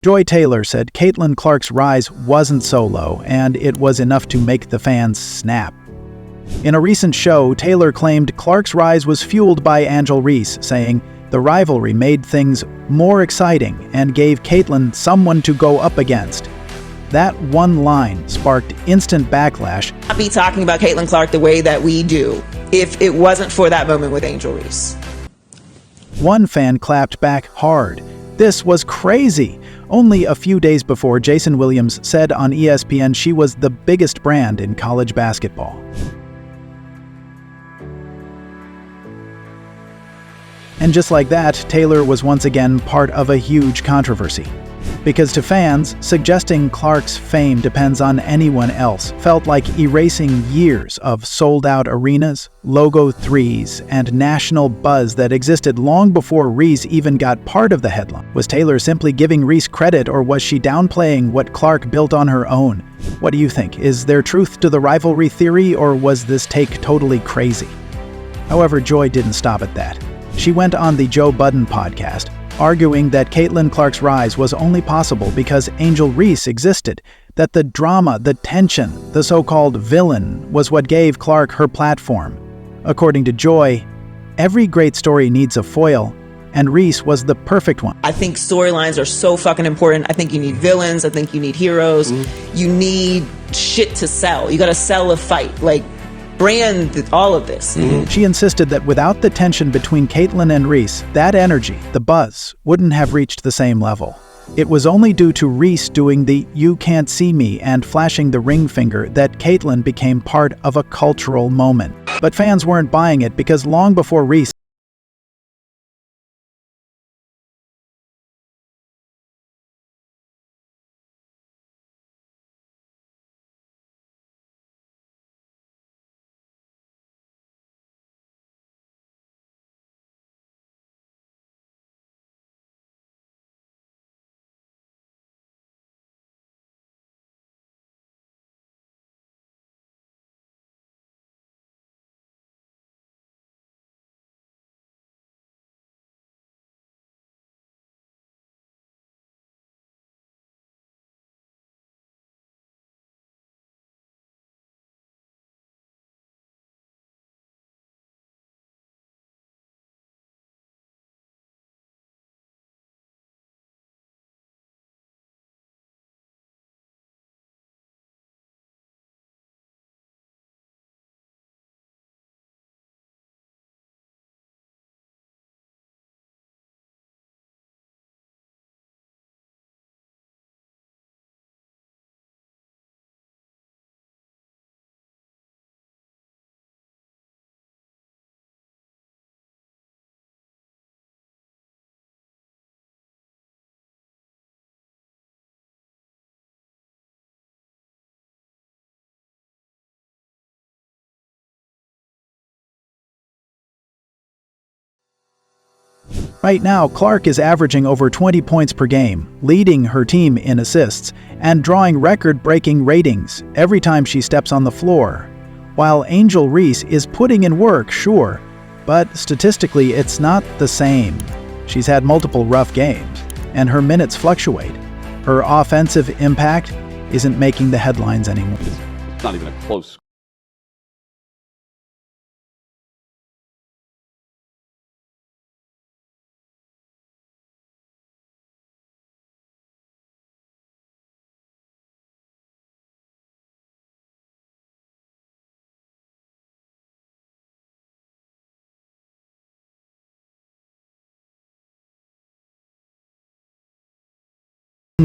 Joy Taylor said Caitlin Clark's rise wasn't so low, and it was enough to make the fans snap. In a recent show, Taylor claimed Clark's rise was fueled by Angel Reese, saying the rivalry made things more exciting and gave Caitlin someone to go up against. That one line sparked instant backlash. I'd be talking about Caitlin Clark the way that we do if it wasn't for that moment with Angel Reese. One fan clapped back hard. This was crazy. Only a few days before, Jason Williams said on ESPN she was the biggest brand in college basketball. And just like that, Taylor was once again part of a huge controversy. Because to fans, suggesting Clark's fame depends on anyone else felt like erasing years of sold-out arenas, logo threes, and national buzz that existed long before Reese even got part of the headline. Was Taylor simply giving Reese credit, or was she downplaying what Clark built on her own? What do you think? Is there truth to the rivalry theory, or was this take totally crazy? However, Joy didn't stop at that. She went on the Joe Budden podcast, arguing that Caitlin Clark's rise was only possible because Angel Reese existed, that the drama, the tension, the so-called villain was what gave Clark her platform. According to Joy, every great story needs a foil, and Reese was the perfect one. I think storylines are so fucking important. I think you need villains. I think you need heroes. You need shit to sell. You gotta sell a fight. Like, brand all of this. She insisted that without the tension between Caitlin and Reese, that energy, the buzz, wouldn't have reached the same level. It was only due to Reese doing the "you can't see me" and flashing the ring finger that Caitlin became part of a cultural moment. But fans weren't buying it because long before Reese Right now, Clark is averaging over 20 points per game, leading her team in assists, and drawing record-breaking ratings every time she steps on the floor. While Angel Reese is putting in work, sure, but statistically it's not the same. She's had multiple rough games, and her minutes fluctuate. Her offensive impact isn't making the headlines anymore. It's not even a close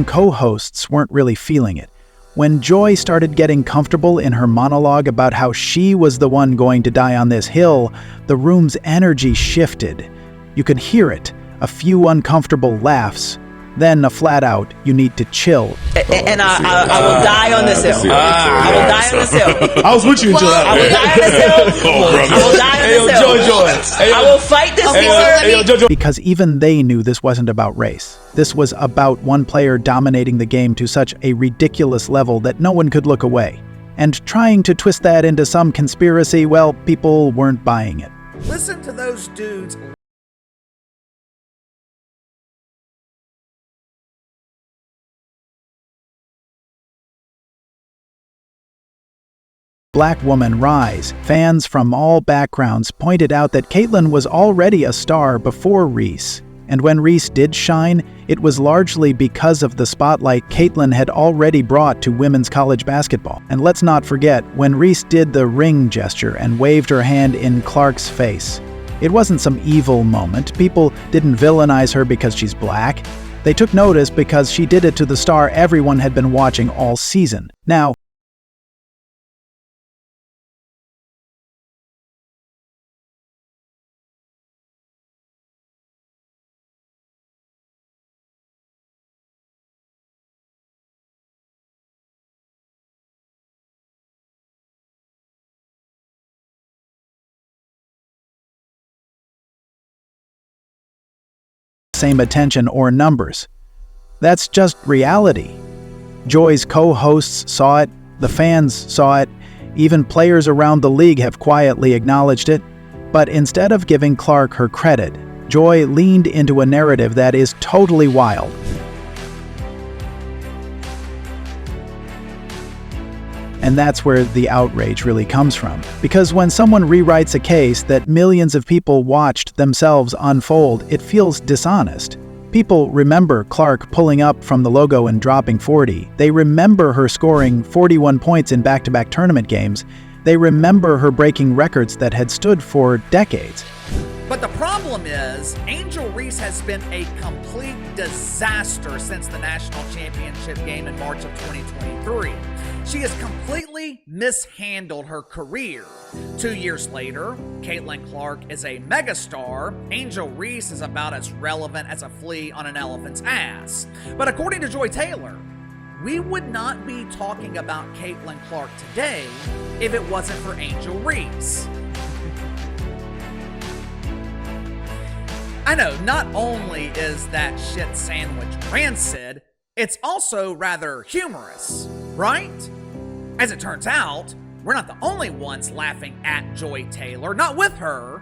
Co-hosts weren't really feeling it. When Joy started getting comfortable in her monologue about how she was the one going to die on this hill, the room's energy shifted. You could hear it, a few uncomfortable laughs, then a flat-out, "you need to chill." And I will die on this hill. I will die on this hill. I was with you until that. I will die on this hill. I will die on this hill. I will fight this war. Because even they knew this wasn't about race. This was about one player dominating the game to such a ridiculous level that no one could look away. And trying to twist that into some conspiracy, well, people weren't buying it. Listen to those dudes. Black woman rise, fans from all backgrounds pointed out that Caitlin was already a star before Reese. And when Reese did shine, it was largely because of the spotlight Caitlin had already brought to women's college basketball. And let's not forget when Reese did the ring gesture and waved her hand in Clark's face. It wasn't some evil moment. People didn't villainize her because she's black. They took notice because she did it to the star everyone had been watching all season. Now, same attention or numbers. That's just reality. Joy's co-hosts saw it, the fans saw it, even players around the league have quietly acknowledged it. But instead of giving Clark her credit, Joy leaned into a narrative that is totally wild. And that's where the outrage really comes from. Because when someone rewrites a case that millions of people watched themselves unfold, it feels dishonest. People remember Clark pulling up from the logo and dropping 40. They remember her scoring 41 points in back-to-back tournament games. They remember her breaking records that had stood for decades. But the problem is, Angel Reese has been a complete disaster since the national championship game in March of 2023. She has completely mishandled her career. 2 years later, Caitlin Clark is a megastar. Angel Reese is about as relevant as a flea on an elephant's ass. But according to Joy Taylor, we would not be talking about Caitlin Clark today if it wasn't for Angel Reese. I know, not only is that shit sandwich rancid, it's also rather humorous, right? As it turns out, we're not the only ones laughing at Joy Taylor, not with her,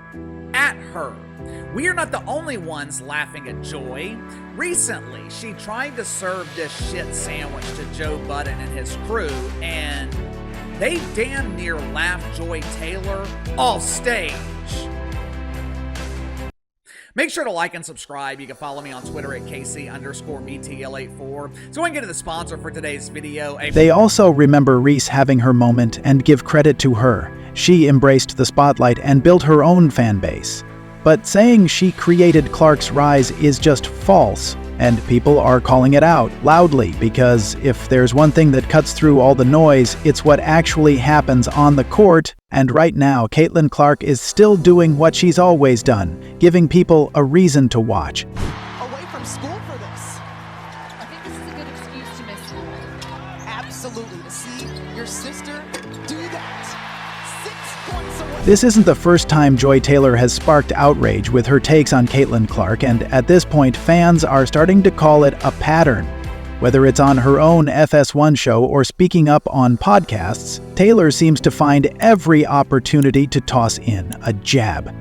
at her. We are not the only ones laughing at Joy. Recently, she tried to serve this shit sandwich to Joe Budden and his crew, and they damn near laughed Joy Taylor off stage. Make sure to like and subscribe. You can follow me on Twitter at KC_BTL84. So I can get to the sponsor for today's video. They also remember Reese having her moment and give credit to her. She embraced the spotlight and built her own fan base. But saying she created Clark's rise is just false, and people are calling it out loudly because if there's one thing that cuts through all the noise, it's what actually happens on the court. And right now, Caitlin Clark is still doing what she's always done, giving people a reason to watch. Away from school for this. I think this is a good excuse to miss school. Absolutely. To see your sister do that. 6 points away. This isn't the first time Joy Taylor has sparked outrage with her takes on Caitlin Clark, and at this point, fans are starting to call it a pattern. Whether it's on her own FS1 show or speaking up on podcasts, Taylor seems to find every opportunity to toss in a jab.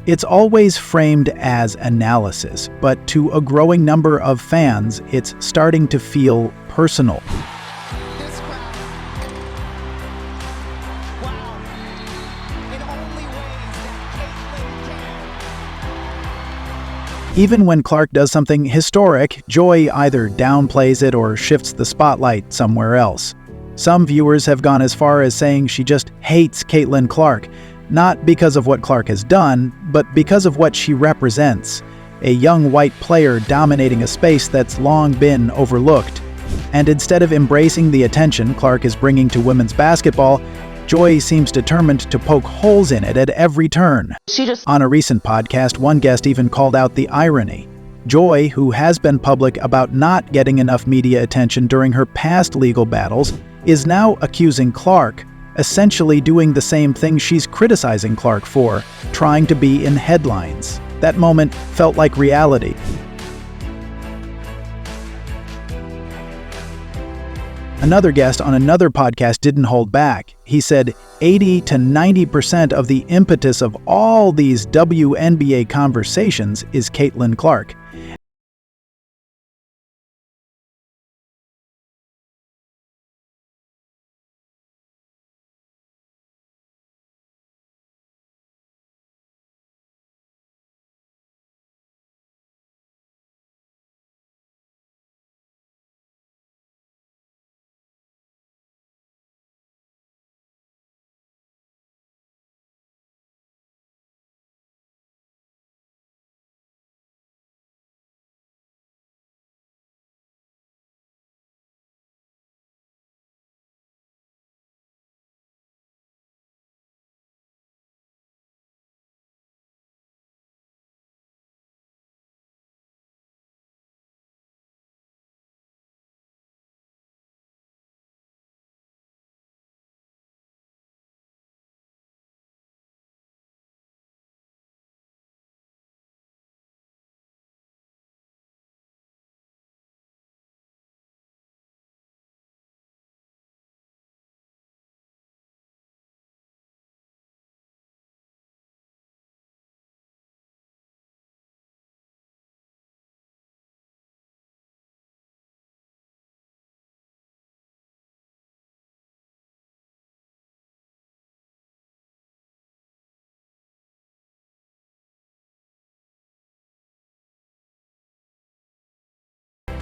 It's always framed as analysis, but to a growing number of fans, it's starting to feel personal. This crowd. Wow. In only ways that Caitlin can. Even when Clark does something historic, Joy either downplays it or shifts the spotlight somewhere else. Some viewers have gone as far as saying she just hates Caitlin Clark, not because of what Clark has done, but because of what she represents. A young white player dominating a space that's long been overlooked. And instead of embracing the attention Clark is bringing to women's basketball, Joy seems determined to poke holes in it at every turn. On a recent podcast, one guest even called out the irony. Joy, who has been public about not getting enough media attention during her past legal battles, is now accusing Clark, essentially doing the same thing she's criticizing Clark for, trying to be in headlines. That moment felt like reality. Another guest on another podcast didn't hold back. He said 80 to 90% of the impetus of all these WNBA conversations is Caitlin Clark.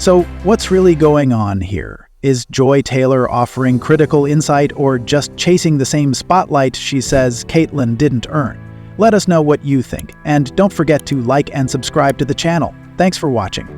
So, what's really going on here? Is Joy Taylor offering critical insight or just chasing the same spotlight she says Caitlyn didn't earn? Let us know what you think, and don't forget to like and subscribe to the channel. Thanks for watching.